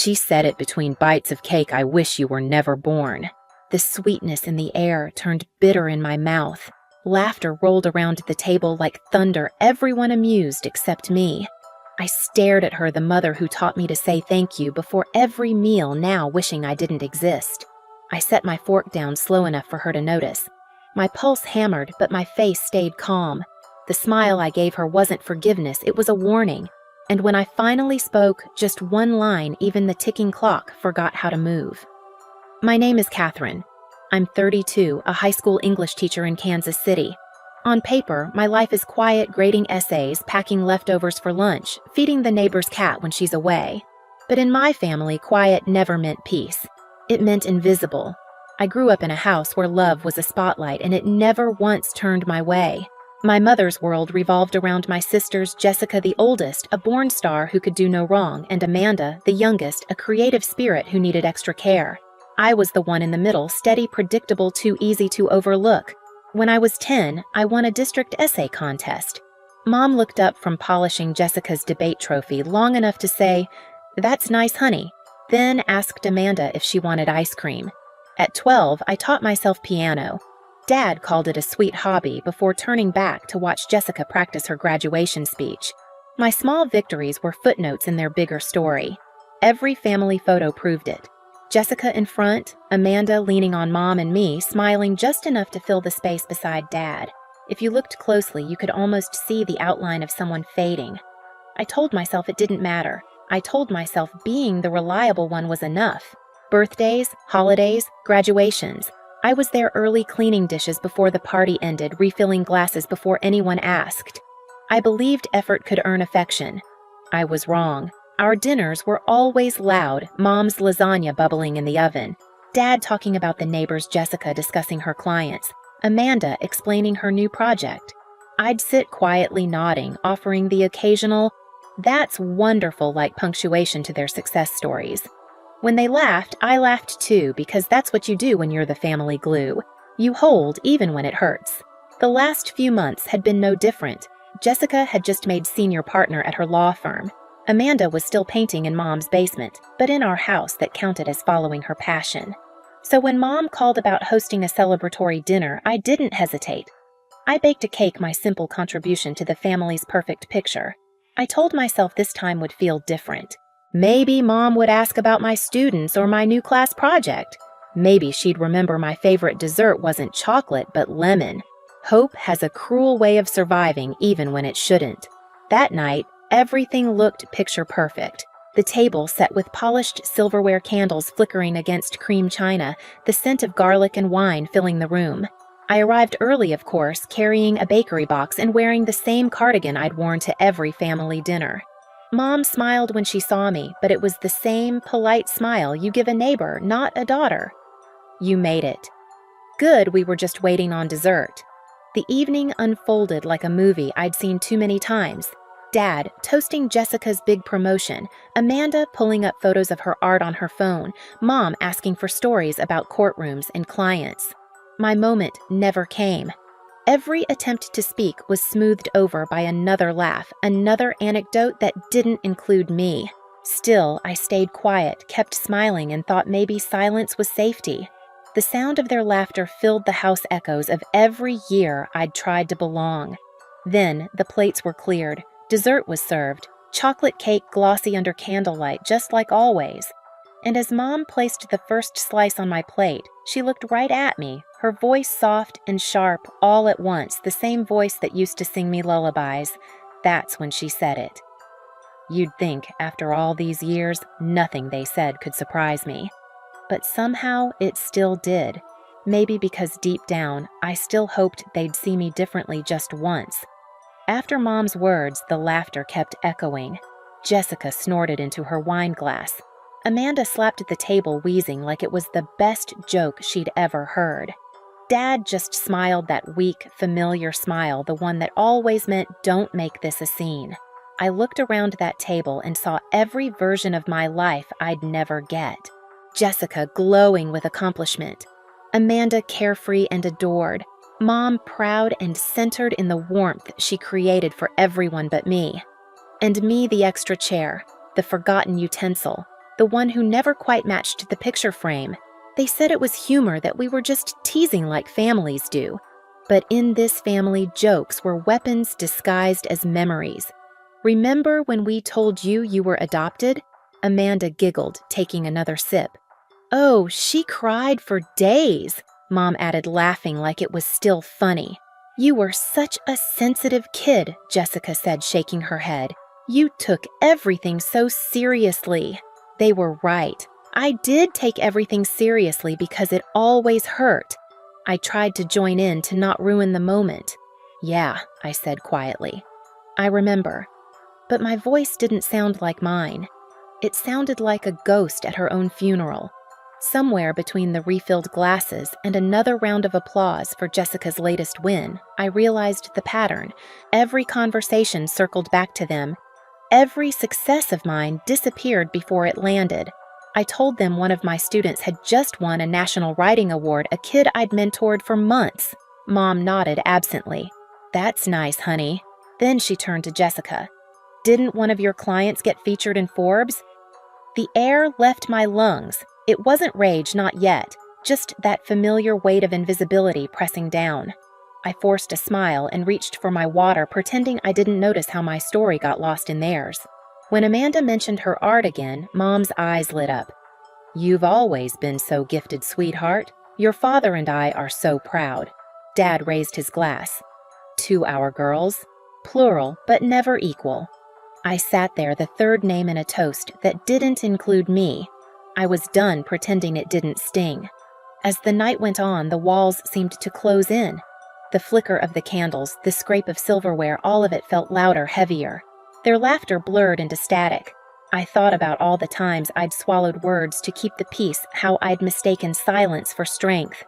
She said it between bites of cake. I wish you were never born. The sweetness in the air turned bitter in my mouth. Laughter rolled around the table like thunder, everyone amused except me. I stared at her, the mother who taught me to say thank you before every meal, now wishing I didn't exist. I set my fork down slow enough for her to notice. My pulse hammered, but my face stayed calm. The smile I gave her wasn't forgiveness, it was a warning. And when I finally spoke, just one line, even the ticking clock forgot how to move. My name is Catherine. I'm 32, a high school English teacher in Kansas City. On paper, my life is quiet, grading essays, packing leftovers for lunch, feeding the neighbor's cat when she's away. But in my family, quiet never meant peace. It meant invisible. I grew up in a house where love was a spotlight, and it never once turned my way. My mother's world revolved around my sisters, Jessica, the oldest, a born star who could do no wrong, and Amanda, the youngest, a creative spirit who needed extra care. I was the one in the middle, steady, predictable, too easy to overlook. When I was 10, I won a district essay contest. Mom looked up from polishing Jessica's debate trophy long enough to say, "That's nice, honey," then asked Amanda if she wanted ice cream. At 12, I taught myself piano. Dad called it a sweet hobby before turning back to watch Jessica practice her graduation speech. My small victories were footnotes in their bigger story. Every family photo proved it. Jessica in front, Amanda leaning on Mom and me, smiling just enough to fill the space beside Dad. If you looked closely, you could almost see the outline of someone fading. I told myself it didn't matter. I told myself being the reliable one was enough. Birthdays, holidays, graduations. I was there early, cleaning dishes before the party ended, refilling glasses before anyone asked. I believed effort could earn affection. I was wrong. Our dinners were always loud, Mom's lasagna bubbling in the oven, Dad talking about the neighbors, Jessica discussing her clients, Amanda explaining her new project. I'd sit quietly nodding, offering the occasional, "That's wonderful," like punctuation to their success stories. When they laughed, I laughed too, because that's what you do when you're the family glue. You hold even when it hurts. The last few months had been no different. Jessica had just made senior partner at her law firm. Amanda was still painting in Mom's basement, but in our house that counted as following her passion. So when Mom called about hosting a celebratory dinner, I didn't hesitate. I baked a cake, my simple contribution to the family's perfect picture. I told myself this time would feel different. Maybe Mom would ask about my students or my new class project. Maybe she'd remember my favorite dessert wasn't chocolate but lemon. Hope has a cruel way of surviving even when it shouldn't. That night, everything looked picture perfect. The table set with polished silverware candles flickering against cream china, the scent of garlic and wine filling the room. I arrived early, of course, carrying a bakery box and wearing the same cardigan I'd worn to every family dinner. Mom smiled when she saw me, but it was the same polite smile you give a neighbor, not a daughter. "You made it." Good, we were just waiting on dessert. The evening unfolded like a movie I'd seen too many times. Dad toasting Jessica's big promotion, Amanda pulling up photos of her art on her phone, Mom asking for stories about courtrooms and clients. My moment never came. Every attempt to speak was smoothed over by another laugh, another anecdote that didn't include me. Still, I stayed quiet, kept smiling, and thought maybe silence was safety. The sound of their laughter filled the house echoes of every year I'd tried to belong. Then the plates were cleared. Dessert was served, chocolate cake glossy under candlelight, just like always. And as Mom placed the first slice on my plate, she looked right at me, her voice soft and sharp all at once, the same voice that used to sing me lullabies. That's when she said it. You'd think, after all these years, nothing they said could surprise me. But somehow it still did. Maybe because deep down, I still hoped they'd see me differently just once. After Mom's words, the laughter kept echoing. Jessica snorted into her wine glass. Amanda slapped at the table, wheezing like it was the best joke she'd ever heard. Dad just smiled, that weak, familiar smile, the one that always meant, "Don't make this a scene." I looked around that table and saw every version of my life I'd never get. Jessica glowing with accomplishment. Amanda carefree and adored. Mom proud and centered in the warmth she created for everyone but me. And me, the extra chair, the forgotten utensil, the one who never quite matched the picture frame. They said it was humor, that we were just teasing like families do. But in this family, jokes were weapons disguised as memories. Remember when we told you you were adopted? Amanda giggled, taking another sip. Oh, she cried for days, Mom added, laughing like it was still funny. You were such a sensitive kid, Jessica said, shaking her head. You took everything so seriously. They were right. I did take everything seriously because it always hurt. I tried to join in to not ruin the moment. Yeah, I said quietly. I remember. But my voice didn't sound like mine. It sounded like a ghost at her own funeral. Somewhere between the refilled glasses and another round of applause for Jessica's latest win, I realized the pattern. Every conversation circled back to them. Every success of mine disappeared before it landed. I told them one of my students had just won a national writing award, a kid I'd mentored for months. Mom nodded absently. That's nice, honey. Then she turned to Jessica. Didn't one of your clients get featured in Forbes? The air left my lungs. It wasn't rage, not yet, just that familiar weight of invisibility pressing down. I forced a smile and reached for my water, pretending I didn't notice how my story got lost in theirs. When Amanda mentioned her art again, Mom's eyes lit up. You've always been so gifted, sweetheart. Your father and I are so proud. Dad raised his glass. To our girls. Plural, but never equal. I sat there, the third name in a toast that didn't include me. I was done pretending it didn't sting. As the night went on, the walls seemed to close in. The flicker of the candles, the scrape of silverware, all of it felt louder, heavier. Their laughter blurred into static. I thought about all the times I'd swallowed words to keep the peace, how I'd mistaken silence for strength.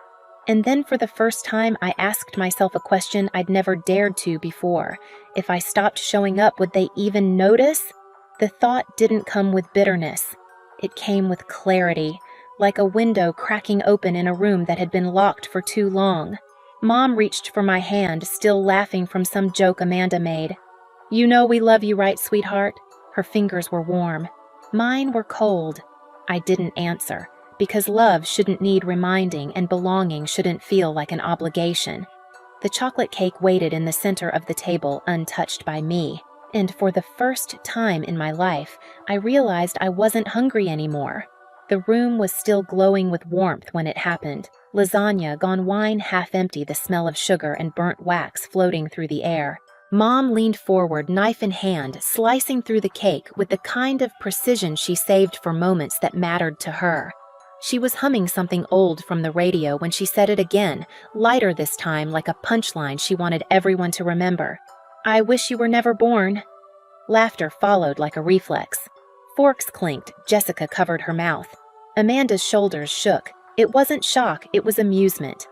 And then for the first time, I asked myself a question I'd never dared to before. If I stopped showing up, would they even notice? The thought didn't come with bitterness. It came with clarity, like a window cracking open in a room that had been locked for too long. Mom reached for my hand, still laughing from some joke Amanda made. You know we love you, right, sweetheart? Her fingers were warm. Mine were cold. I didn't answer, because love shouldn't need reminding and belonging shouldn't feel like an obligation. The chocolate cake waited in the center of the table, untouched by me, and for the first time in my life, I realized I wasn't hungry anymore. The room was still glowing with warmth when it happened. Lasagna gone wine half empty, the smell of sugar and burnt wax floating through the air. Mom leaned forward, knife in hand, slicing through the cake with the kind of precision she saved for moments that mattered to her. She was humming something old from the radio when she said it again, lighter this time, like a punchline she wanted everyone to remember. I wish you were never born. Laughter followed like a reflex. Forks clinked. Jessica covered her mouth. Amanda's shoulders shook. It wasn't shock, it was amusement.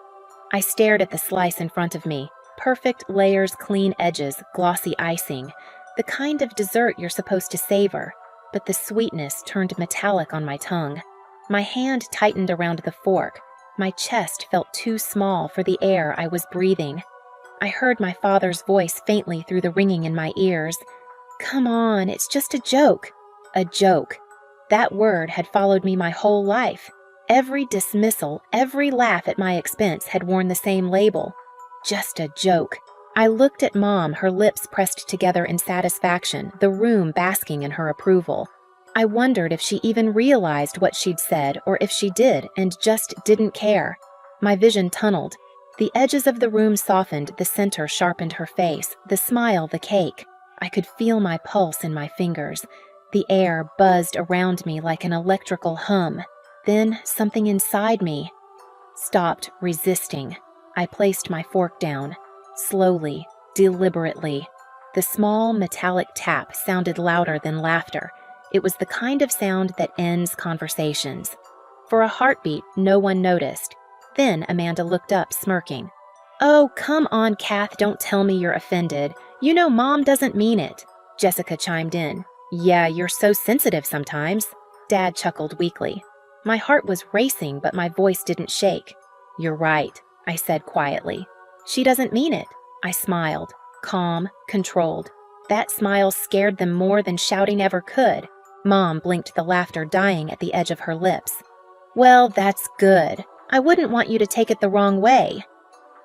I stared at the slice in front of me. Perfect layers, clean edges, glossy icing. The kind of dessert you're supposed to savor. But the sweetness turned metallic on my tongue. My hand tightened around the fork. My chest felt too small for the air I was breathing. I heard my father's voice faintly through the ringing in my ears. Come on, it's just a joke. A joke. That word had followed me my whole life. Every dismissal, every laugh at my expense had worn the same label. Just a joke. I looked at Mom, her lips pressed together in satisfaction, the room basking in her approval. I wondered if she even realized what she'd said, or if she did and just didn't care. My vision tunneled. The edges of the room softened, the center sharpened her face, the smile, the cake. I could feel my pulse in my fingers. The air buzzed around me like an electrical hum. Then something inside me stopped resisting. I placed my fork down, slowly, deliberately. The small metallic tap sounded louder than laughter. It was the kind of sound that ends conversations. For a heartbeat, no one noticed. Then Amanda looked up, smirking. Oh, come on, Kath, don't tell me you're offended. You know Mom doesn't mean it. Jessica chimed in. Yeah, you're so sensitive sometimes. Dad chuckled weakly. My heart was racing, but my voice didn't shake. You're right, I said quietly. She doesn't mean it. I smiled, calm, controlled. That smile scared them more than shouting ever could. Mom blinked, the laughter dying at the edge of her lips. Well, that's good. I wouldn't want you to take it the wrong way.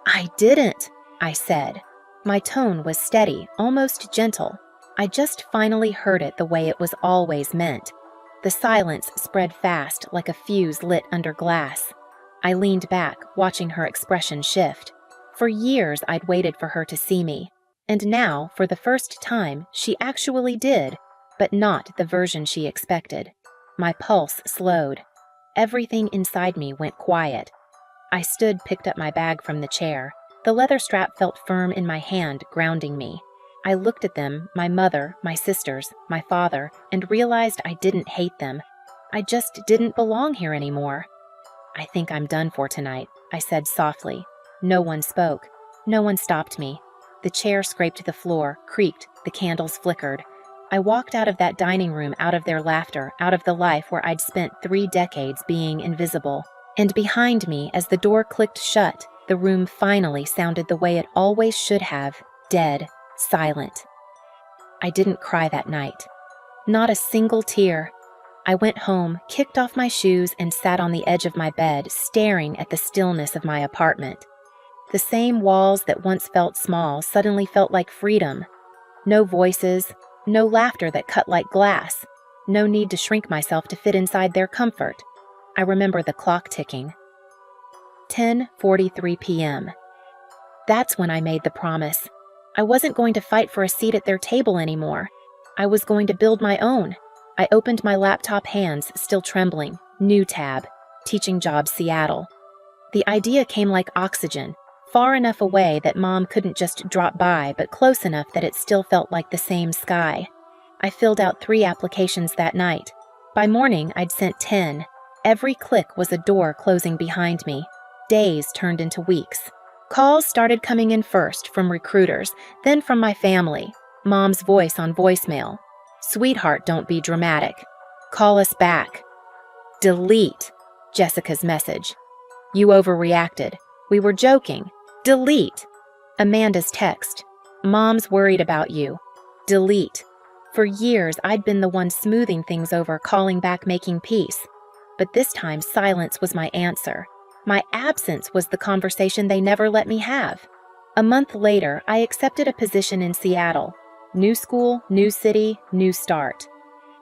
I didn't, I said. My tone was steady, almost gentle. I just finally heard it the way it was always meant. The silence spread fast like a fuse lit under glass. I leaned back, watching her expression shift. For years I'd waited for her to see me. And now, for the first time, she actually did, but not the version she expected. My pulse slowed. Everything inside me went quiet. I stood, picked up my bag from the chair. The leather strap felt firm in my hand, grounding me. I looked at them, my mother, my sisters, my father, and realized I didn't hate them. I just didn't belong here anymore. I think I'm done for tonight, I said softly. No one spoke. No one stopped me. The chair scraped the floor, creaked, the candles flickered. I walked out of that dining room, out of their laughter, out of the life where I'd spent 3 decades being invisible. And behind me, as the door clicked shut, the room finally sounded the way it always should have, dead, silent. I didn't cry that night. Not a single tear. I went home, kicked off my shoes, and sat on the edge of my bed, staring at the stillness of my apartment. The same walls that once felt small suddenly felt like freedom. No voices, no laughter that cut like glass, no need to shrink myself to fit inside their comfort. I remember the clock ticking. 10:43 p.m. That's when I made the promise. I wasn't going to fight for a seat at their table anymore. I was going to build my own. I opened my laptop, hands still trembling. New tab. Teaching job, Seattle. The idea came like oxygen, far enough away that Mom couldn't just drop by, but close enough that it still felt like the same sky. I filled out 3 applications that night. By morning, I'd sent 10. Every click was a door closing behind me. Days turned into weeks. Calls started coming in first from recruiters, then from my family. Mom's voice on voicemail. Sweetheart, don't be dramatic. Call us back. Delete. Jessica's message. You overreacted. We were joking. Delete. Amanda's text. Mom's worried about you. Delete. For years, I'd been the one smoothing things over, calling back, making peace. But this time, silence was my answer. My absence was the conversation they never let me have. A month later, I accepted a position in Seattle. New school, new city, new start.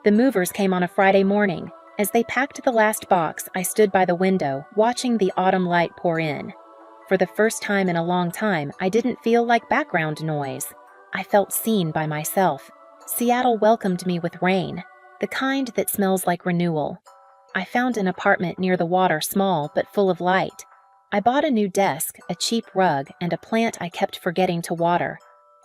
The movers came on a Friday morning. As they packed the last box, I stood by the window, watching the autumn light pour in. For the first time in a long time, I didn't feel like background noise. I felt seen by myself. Seattle welcomed me with rain, the kind that smells like renewal. I found an apartment near the water, small but full of light. I bought a new desk, a cheap rug, and a plant I kept forgetting to water.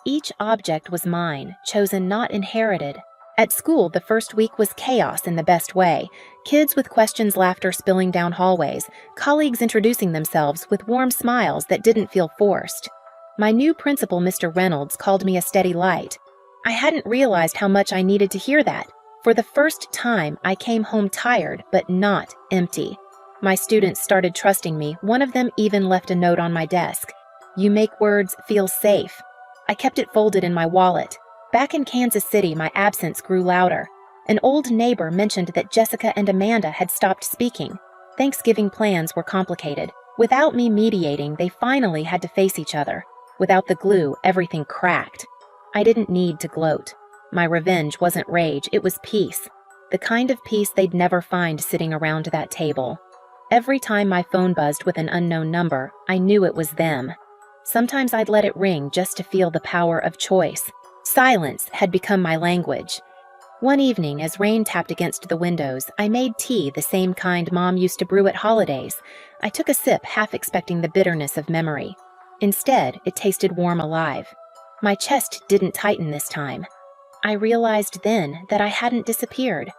Each object was mine, chosen, not inherited. At school, the first week was chaos in the best way. Kids with questions, laughter spilling down hallways, colleagues introducing themselves with warm smiles that didn't feel forced. My new principal, Mr. Reynolds, called me a steady light. I hadn't realized how much I needed to hear that. For the first time, I came home tired, but not empty. My students started trusting me. One of them even left a note on my desk. You make words feel safe. I kept it folded in my wallet. Back in Kansas City, my absence grew louder. An old neighbor mentioned that Jessica and Amanda had stopped speaking. Thanksgiving plans were complicated. Without me mediating, they finally had to face each other. Without the glue, everything cracked. I didn't need to gloat. My revenge wasn't rage, it was peace. The kind of peace they'd never find sitting around that table. Every time my phone buzzed with an unknown number, I knew it was them. Sometimes I'd let it ring just to feel the power of choice. Silence had become my language. One evening, as rain tapped against the windows, I made tea, the same kind Mom used to brew at holidays. I took a sip, half expecting the bitterness of memory. Instead, it tasted warm, alive. My chest didn't tighten this time. I realized then that I hadn't disappeared.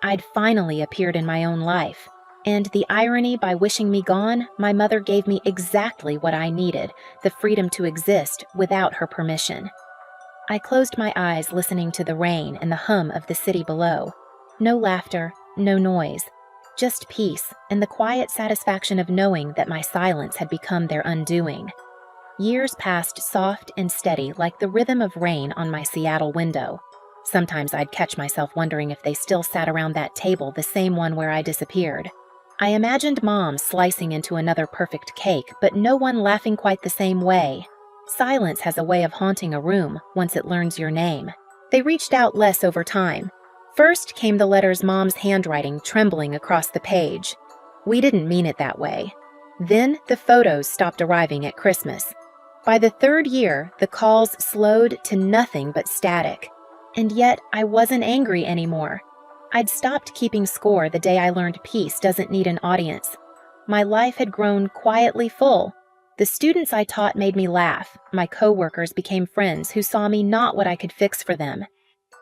I'd finally appeared in my own life. And the irony, by wishing me gone, my mother gave me exactly what I needed, the freedom to exist without her permission. I closed my eyes, listening to the rain and the hum of the city below. No laughter, no noise, just peace and the quiet satisfaction of knowing that my silence had become their undoing. Years passed, soft and steady like the rhythm of rain on my Seattle window. Sometimes I'd catch myself wondering if they still sat around that table, the same one where I disappeared. I imagined Mom slicing into another perfect cake, but no one laughing quite the same way. Silence has a way of haunting a room once it learns your name. They reached out less over time. First came the letters Mom's handwriting trembling across the page. We didn't mean it that way. Then the photos stopped arriving at Christmas. By the third year, the calls slowed to nothing but static. And yet, I wasn't angry anymore. I'd stopped keeping score the day I learned peace doesn't need an audience. My life had grown quietly full. The students I taught made me laugh. My coworkers became friends who saw me not what I could fix for them.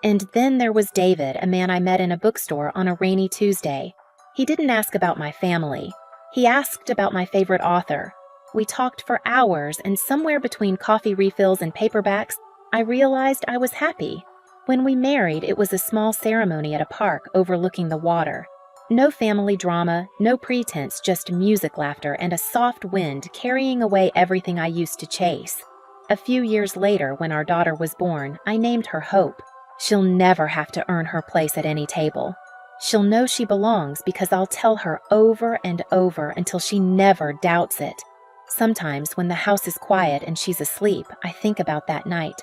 And then there was David, a man I met in a bookstore on a rainy Tuesday. He didn't ask about my family. He asked about my favorite author. We talked for hours, and somewhere between coffee refills and paperbacks, I realized I was happy. When we married, it was a small ceremony at a park overlooking the water. No family drama, no pretense, just music, laughter, and a soft wind carrying away everything I used to chase. A few years later, when our daughter was born, I named her Hope. She'll never have to earn her place at any table. She'll know she belongs because I'll tell her over and over until she never doubts it. Sometimes, when the house is quiet and she's asleep, I think about that night.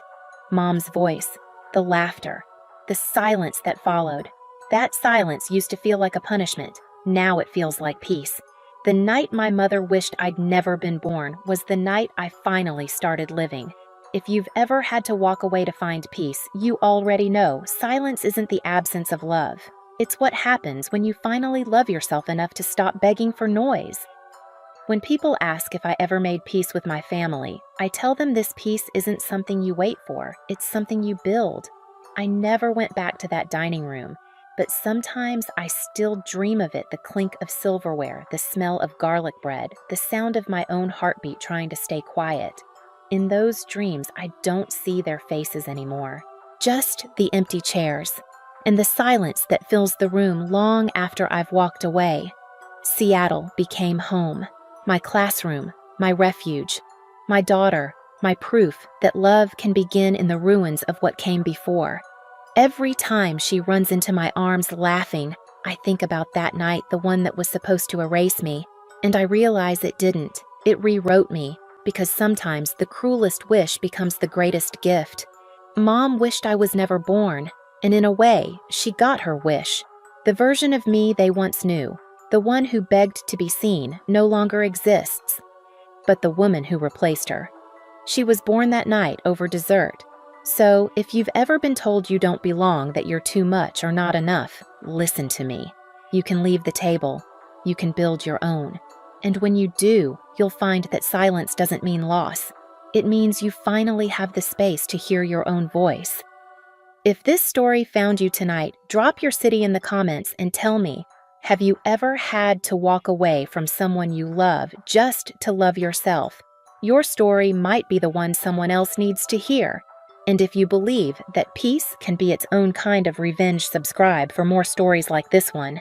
Mom's voice, the laughter, the silence that followed. That silence used to feel like a punishment. Now it feels like peace. The night my mother wished I'd never been born was the night I finally started living. If you've ever had to walk away to find peace, you already know silence isn't the absence of love. It's what happens when you finally love yourself enough to stop begging for noise. When people ask if I ever made peace with my family, I tell them this peace isn't something you wait for, it's something you build. I never went back to that dining room, but sometimes I still dream of it, the clink of silverware, the smell of garlic bread, the sound of my own heartbeat trying to stay quiet. In those dreams, I don't see their faces anymore, just the empty chairs, and the silence that fills the room long after I've walked away. Seattle became home. My classroom, my refuge, my daughter, my proof that love can begin in the ruins of what came before. Every time she runs into my arms laughing, I think about that night, the one that was supposed to erase me, and I realize it didn't. It rewrote me, because sometimes the cruelest wish becomes the greatest gift. Mom wished I was never born, and in a way, she got her wish. The version of me they once knew, the one who begged to be seen, no longer exists. But the woman who replaced her. She was born that night over dessert. So, if you've ever been told you don't belong, that you're too much or not enough, listen to me. You can leave the table. You can build your own. And when you do, you'll find that silence doesn't mean loss. It means you finally have the space to hear your own voice. If this story found you tonight, drop your city in the comments and tell me, have you ever had to walk away from someone you love just to love yourself? Your story might be the one someone else needs to hear. And if you believe that peace can be its own kind of revenge, subscribe for more stories like this one.